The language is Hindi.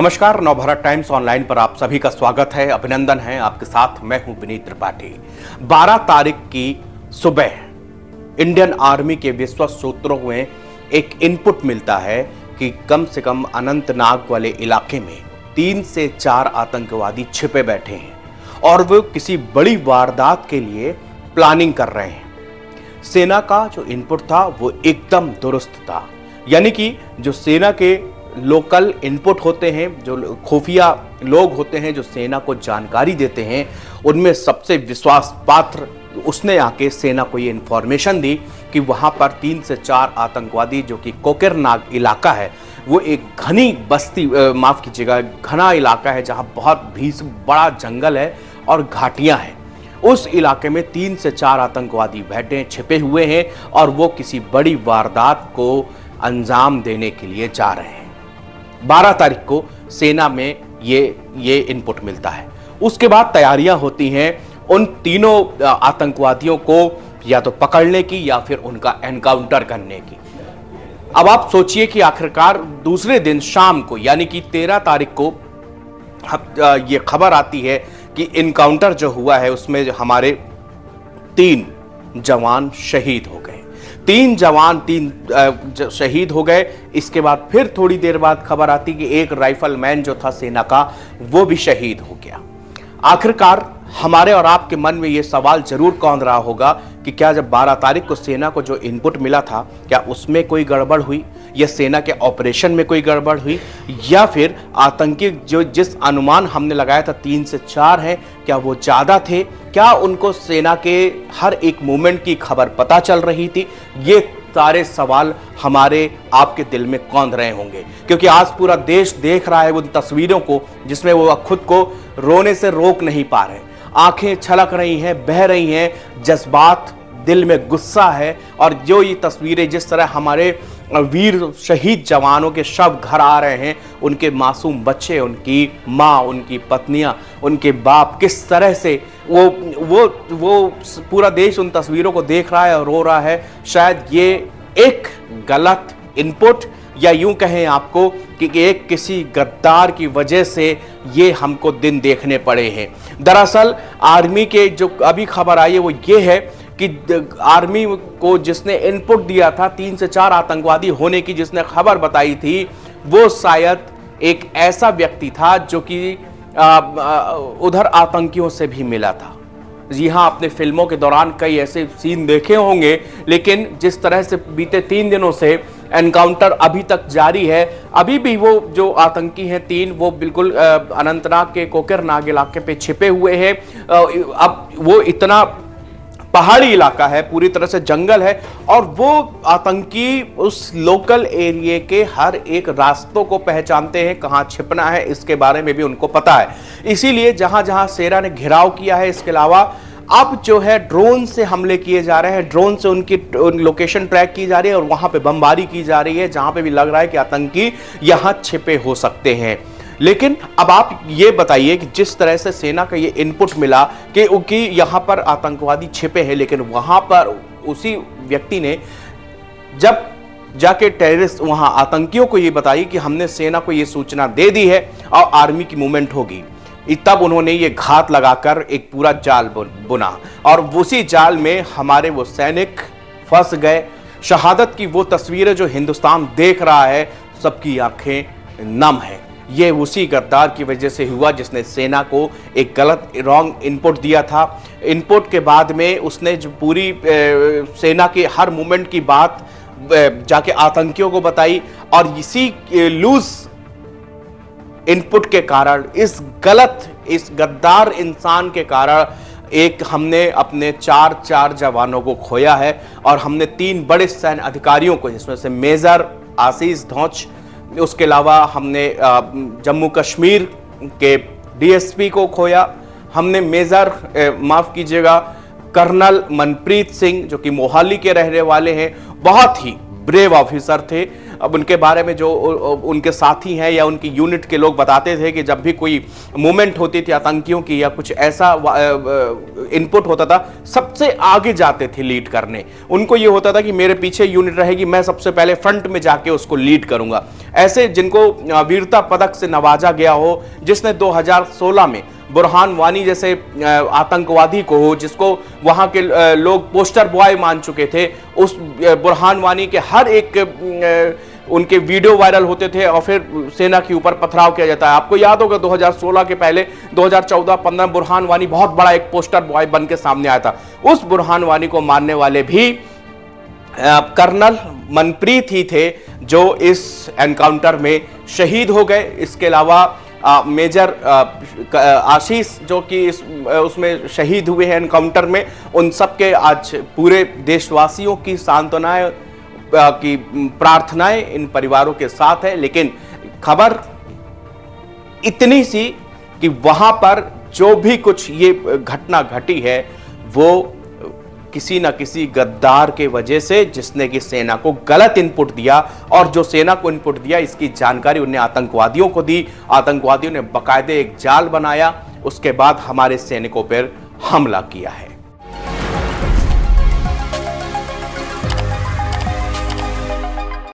नमस्कार, नवभारत टाइम्स ऑनलाइन पर आप सभी का स्वागत है। अभिनंदन है, आपके साथ मैं हूं विनीत त्रिपाठी। 12 तारीख की सुबह इंडियन आर्मी के विश्वस्त सूत्रों में एक इनपुट मिलता है कि कम से कम अनंतनाग वाले इलाके में 3 से 4 आतंकवादी छिपे बैठे हैं और वो किसी बड़ी वारदात के लिए प्लानिंग कर रहे हैं। सेना का जो इनपुट था वो एकदम दुरुस्त था, यानी कि जो सेना के लोकल इनपुट होते हैं, जो खुफिया लोग होते हैं जो सेना को जानकारी देते हैं, उनमें सबसे विश्वास पात्र उसने आके सेना को ये इन्फॉर्मेशन दी कि वहाँ पर 3 से 4 आतंकवादी, जो कि कोकरनाग इलाका है, वो एक घनी बस्ती माफ़ कीजिएगा घना इलाका है जहाँ बहुत बड़ा जंगल है और घाटियाँ हैं। उस इलाके में 3 से 4 आतंकवादी बैठे छिपे हुए हैं और वो किसी बड़ी वारदात को अंजाम देने के लिए जा रहे हैं। 12 तारीख को सेना में ये इनपुट मिलता है। उसके बाद तैयारियां होती हैं उन तीनों आतंकवादियों को या तो पकड़ने की या फिर उनका एनकाउंटर करने की। अब आप सोचिए कि आखिरकार दूसरे दिन शाम को यानी कि 13 तारीख को ये खबर आती है कि इनकाउंटर जो हुआ है उसमें हमारे 3 जवान शहीद हो गए। 3 जवान शहीद हो गए। इसके बाद फिर थोड़ी देर बाद खबर आती कि एक राइफलमैन जो था सेना का वो भी शहीद हो गया। आखिरकार हमारे और आपके मन में ये सवाल जरूर कौंध रहा होगा कि क्या जब 12 तारीख को सेना को जो इनपुट मिला था क्या उसमें कोई गड़बड़ हुई, या सेना के ऑपरेशन में कोई गड़बड़ हुई, या फिर आतंकी जो जिस अनुमान हमने लगाया था 3 से 4 है क्या वो ज़्यादा थे, क्या उनको सेना के हर एक मूवमेंट की खबर पता चल रही थी। ये सारे सवाल हमारे आपके दिल में कौंध रहे होंगे, क्योंकि आज पूरा देश देख रहा है उन तस्वीरों को जिसमें वो खुद को रोने से रोक नहीं पा रहे। आंखें छलक रही हैं, बह रही हैं, जज्बात, दिल में गुस्सा है। और जो ये तस्वीरें जिस तरह हमारे वीर शहीद जवानों के शव घर आ रहे हैं, उनके मासूम बच्चे, उनकी माँ, उनकी पत्नियां, उनके बाप, किस तरह से वो पूरा देश उन तस्वीरों को देख रहा है और रो रहा है। शायद ये एक गलत इनपुट या यूं कहें आपको कि एक किसी गद्दार की वजह से ये हमको दिन देखने पड़े हैं। दरअसल आर्मी के जो अभी खबर आई है वो ये है कि आर्मी को जिसने इनपुट दिया था 3 से 4 आतंकवादी होने की, जिसने खबर बताई थी, वो शायद एक ऐसा व्यक्ति था जो कि उधर आतंकियों से भी मिला था। जी हाँ, आपने फिल्मों के दौरान कई ऐसे सीन देखे होंगे, लेकिन जिस तरह से बीते 3 दिनों से एनकाउंटर अभी तक जारी है, अभी भी वो जो आतंकी हैं 3 वो बिल्कुल अनंतनाग के कोकरनाग इलाके पे छिपे हुए हैं। अब वो इतना पहाड़ी इलाका है, पूरी तरह से जंगल है, और वो आतंकी उस लोकल एरिया के हर एक रास्तों को पहचानते हैं, कहाँ छिपना है इसके बारे में भी उनको पता है। इसीलिए जहां जहां सेना ने घेराव किया है, इसके अलावा अब जो है ड्रोन से हमले किए जा रहे हैं, ड्रोन से उनकी लोकेशन ट्रैक की जा रही है और वहां पे बमबारी की जा रही है जहां पे भी लग रहा है कि आतंकी यहां छिपे हो सकते हैं। लेकिन अब आप ये बताइए कि जिस तरह से सेना का ये इनपुट मिला कि यहाँ पर आतंकवादी छिपे हैं, लेकिन वहाँ पर उसी व्यक्ति ने जब जाके टेररिस्ट वहाँ आतंकियों को ये बताई कि हमने सेना को ये सूचना दे दी है और आर्मी की मूवमेंट होगी, तब उन्होंने ये घात लगाकर एक पूरा जाल बुना और उसी जाल में हमारे वो सैनिक फंस गए। शहादत की वो तस्वीरें जो हिंदुस्तान देख रहा है, सबकी आंखें नम हैं। ये उसी गद्दार की वजह से हुआ जिसने सेना को एक गलत रॉन्ग इनपुट दिया था। इनपुट के बाद में उसने जो पूरी सेना के हर मूवमेंट की बात जाके आतंकियों को बताई, और इसी लूज इनपुट के कारण, इस गद्दार इंसान के कारण एक हमने अपने 4 जवानों को खोया है और हमने 3 बड़े सैन्य अधिकारियों को, जिसमें से मेजर आशीष धौच, उसके अलावा हमने जम्मू कश्मीर के डीएसपी को खोया, हमने मेजर माफ़ कीजिएगा कर्नल मनप्रीत सिंह जो कि मोहाली के रहने वाले हैं, बहुत ही ब्रेव ऑफिसर थे, अब उनके बारे में जो उनके साथी हैं या उनकी यूनिट के लोग बताते थे कि जब भी कोई मूवमेंट होती थी आतंकियों की या कुछ ऐसा इनपुट होता था, सबसे आगे जाते थे लीड करने। उनको ये होता था कि मेरे पीछे यूनिट रहेगी, मैं सबसे पहले फ्रंट में जाके उसको लीड करूंगा। ऐसे जिनको वीरता पदक से नवाजा गया हो, जिसने 2016 में बुरहान वानी जैसे आतंकवादी को हो, जिसको वहां के लोग पोस्टर बॉय मान चुके थे, उस बुरहान वानी के हर एक उनके वीडियो वायरल होते थे और फिर सेना के ऊपर पथराव किया जाता है। आपको याद होगा 2016 के पहले 2014-15 बुरहान वानी बहुत बड़ा एक पोस्टर बॉय बन के सामने आया था। उस बुरहान वानी को मारने वाले भी कर्नल मनप्रीत ही थे जो इस एनकाउंटर में शहीद हो गए। इसके अलावा मेजर आशीष जो कि उसमें शहीद हुए हैं एनकाउंटर में, उन सबके आज पूरे देशवासियों की सांत्वनाएं की प्रार्थनाएं इन परिवारों के साथ है। लेकिन खबर इतनी सी कि वहां पर जो भी कुछ ये घटना घटी है वो किसी ना किसी गद्दार के वजह से, जिसने कि सेना को गलत इनपुट दिया, और जो सेना को इनपुट दिया इसकी जानकारी उन्हें आतंकवादियों को दी। आतंकवादियों ने बाकायदे एक जाल बनाया, उसके बाद हमारे सैनिकों पर हमला किया है।